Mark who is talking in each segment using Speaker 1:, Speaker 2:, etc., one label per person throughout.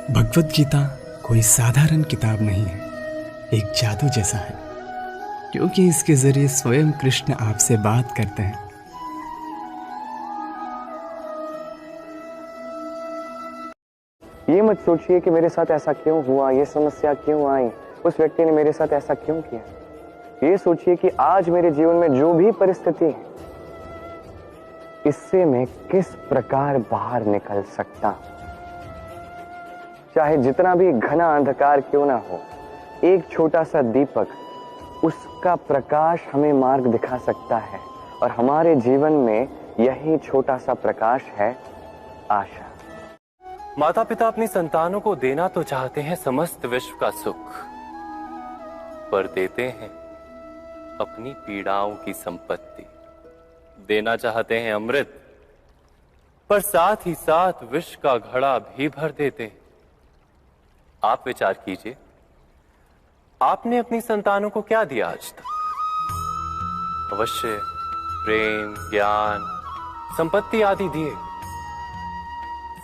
Speaker 1: भगवत गीता कोई साधारण किताब नहीं है, एक जादू जैसा है, क्योंकि इसके जरिए स्वयं कृष्ण आपसे बात करते हैं।
Speaker 2: ये मत सोचिए कि मेरे साथ ऐसा क्यों हुआ, ये समस्या क्यों आई, उस व्यक्ति ने मेरे साथ ऐसा क्यों किया। ये सोचिए कि आज मेरे जीवन में जो भी परिस्थिति है, इससे मैं किस प्रकार बाहर निकल सकता हूं। चाहे जितना भी घना अंधकार क्यों ना हो, एक छोटा सा दीपक, उसका प्रकाश हमें मार्ग दिखा सकता है। और हमारे जीवन में यही छोटा सा प्रकाश है आशा।
Speaker 3: माता पिता अपनी संतानों को देना तो चाहते हैं समस्त विश्व का सुख, पर देते हैं अपनी पीड़ाओं की संपत्ति। देना चाहते हैं अमृत, पर साथ ही साथ विष का घड़ा भी भर देते हैं। आप विचार कीजिए, आपने अपनी संतानों को क्या दिया आज तक? अवश्य प्रेम, ज्ञान, संपत्ति आदि दिए,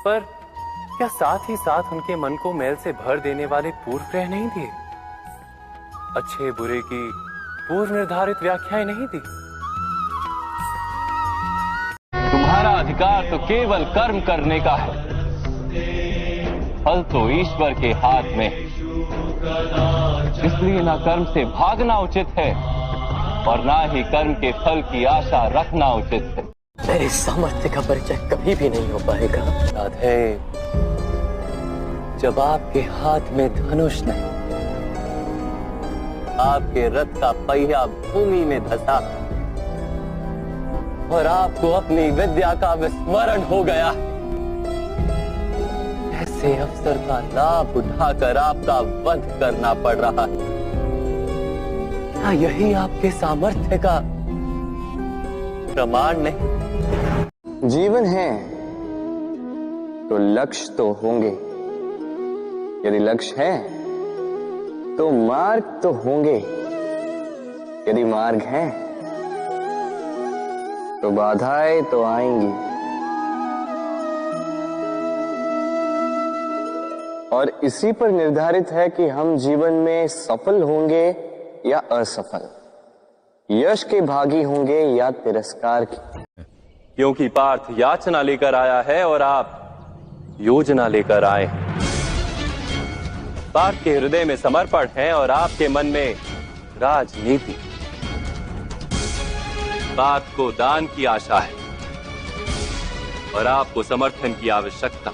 Speaker 3: पर क्या साथ ही साथ उनके मन को मैल से भर देने वाले पूर्व ग्रह नहीं दिए? अच्छे बुरे की पूर्व निर्धारित व्याख्याएं नहीं दी?
Speaker 4: तुम्हारा अधिकार तो केवल कर्म करने का है, फल तो ईश्वर के हाथ में है। इसलिए ना कर्म से भागना उचित है और ना ही कर्म के फल की आशा रखना उचित है।
Speaker 3: मेरे सामर्थ्य का परिचय कभी भी नहीं हो पाएगा। राधे, जब आपके हाथ में धनुष नहीं, आपके रथ का पहिया भूमि में धंसा और आपको अपनी विद्या का विस्मरण हो गया, ऐसे अवसर का लाभ उठाकर आपका वध करना पड़ रहा है। क्या यही आपके सामर्थ्य का प्रमाण नहीं?
Speaker 2: जीवन है तो लक्ष्य तो होंगे, यदि लक्ष्य है तो मार्ग तो होंगे, यदि मार्ग है तो बाधाएं तो आएंगी। और इसी पर निर्धारित है कि हम जीवन में सफल होंगे या असफल, यश के भागी होंगे या तिरस्कार के।
Speaker 3: क्योंकि पार्थ याचना लेकर आया है और आप योजना लेकर आए हैं। पार्थ के हृदय में समर्पण है और आपके मन में राजनीति। पार्थ को दान की आशा है और आपको समर्थन की आवश्यकता।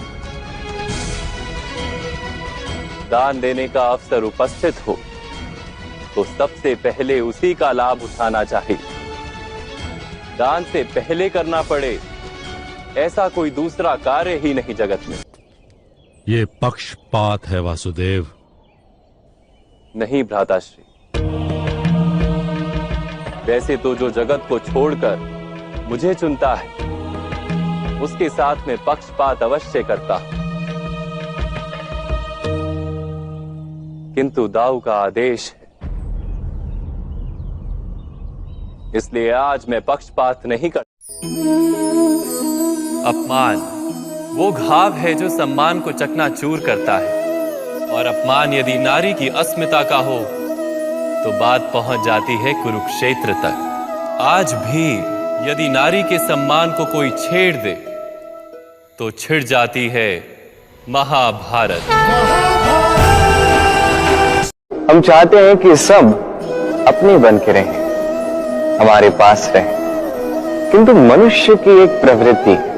Speaker 3: दान देने का अवसर उपस्थित हो तो सबसे पहले उसी का लाभ उठाना चाहिए। दान से पहले करना पड़े ऐसा कोई दूसरा कार्य ही नहीं जगत में।
Speaker 5: ये पक्षपात है वासुदेव।
Speaker 3: नहीं भ्राताश्री, वैसे तो जो जगत को छोड़कर मुझे चुनता है, उसके साथ में पक्षपात अवश्य करता हूं। किंतु दाऊ का आदेश है, इसलिए आज मैं पक्षपात नहीं कर। अपमान वो घाव है जो सम्मान को चकनाचूर करता है, और अपमान यदि नारी की अस्मिता का हो तो बात पहुंच जाती है कुरुक्षेत्र तक। आज भी यदि नारी के सम्मान को कोई छेड़ दे तो छिड़ जाती है महाभारत।
Speaker 2: हम चाहते हैं कि सब अपने बन के रहें, हमारे पास रहें, किंतु मनुष्य की एक प्रवृत्ति है,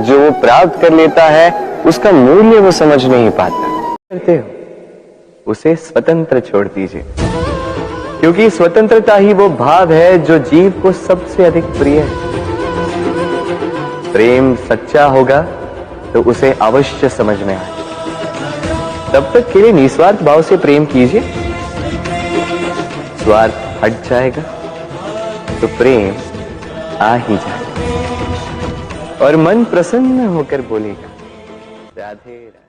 Speaker 2: जो वो प्राप्त कर लेता है उसका मूल्य वो समझ नहीं पाता। करते हो उसे स्वतंत्र छोड़ दीजिए, क्योंकि स्वतंत्रता ही वो भाव है जो जीव को सबसे अधिक प्रिय है। प्रेम सच्चा होगा तो उसे अवश्य समझ में आए। तब तक के लिए निस्वार्थ भाव से प्रेम कीजिए, स्वार्थ हट जाएगा तो प्रेम आ ही जाएगा और मन प्रसन्न होकर बोलेगा राधे राधे।